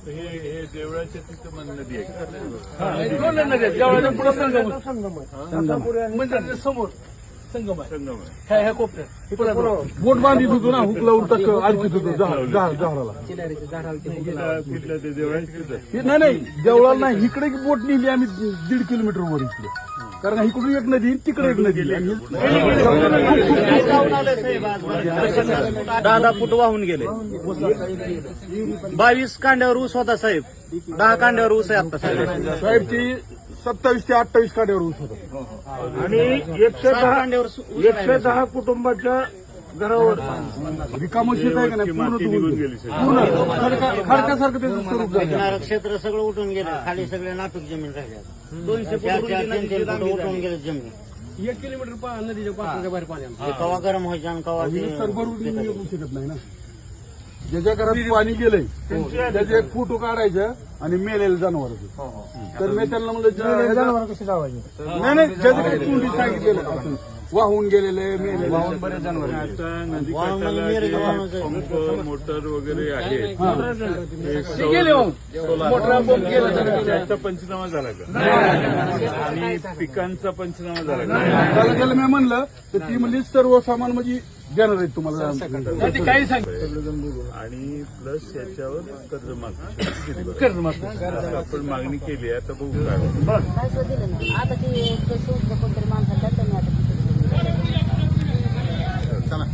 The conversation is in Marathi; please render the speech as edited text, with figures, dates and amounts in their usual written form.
हे देवळाच्या तिथं नदी आहे का? दोन नद्या आहेत. देवळाच्या पुढे संगम म्हणजे समोर संगम आहे. संगम आहे. ह्या कोपऱ्यात बोट बांधित होतो ना हुकला उलटक आणखीत होतो जहाराला. कुठल्या ते देवळाच्या तिथं? नाही देवळाला नाही, इकडे एक बोट नेली आम्ही 1.5 किलोमीटर वर इकडे, कारण इकडून एक नदी तिकडे एक नदी. 10 फूट वाहून गेले. 22 कांड्यावर ऊस होता साहेब. 10 कांड्यावर ऊस आहे आता साहेब. साहेबची 27 ते 28 काड्यावर ऊस होता. आणि 110 कुटुंबाच्या घरावर रिकामं शेत आहे का नाही, पूर्ण माती निघून धुवून गेली सगळी. पूर्ण खडकासारखं त्याचं स्वरूप झालं. किनारं क्षेत्र सगळं उठून गेलं. खाली सगळे नाटक जमीन राहिल्या. 200 फूट उठून गेले जमीन. 1 किलोमीटर नदीच्या पात्राच्या बाहेर पाणी आलं. ते कवा गरम व्हायचं आणि कवा ते- सरभरून येऊ शकत नाही ना. ज्याच्या घरात पाणी गेलंय त्याचे एक फोटो काढायचं आणि मेलेलं जनावर. तर मी त्यांना म्हणलं जनावर कसे लावायचे. नाही ज्याचं काही तोंडी सांगितलेलं असेल, वाहून गेलेले मेलेले बरेच जनावर. आता नदी वाहून म्हणजे काठाला मेरे जे वाहून जाईल. पंप मोटर वगैरे आहे ते गेले वाहून. मोठा पंप गेला. त्याचा पंचनामा झाला का? आणि पिकांचा पंचनामा झाला का? त्याला मी म्हणलं तर ती म्हणजे सर्व सामान म्हणजे देणार आहेत तुम्हाला. ते काही सांग आणि प्लस याच्यावर कर्जमाफी कर्जमाफी. असं आपण मागणी केली आहे. आता बघू काय पैसे दिले नाही. आता ते कोणतरी माणसाला त्यांनी आता चला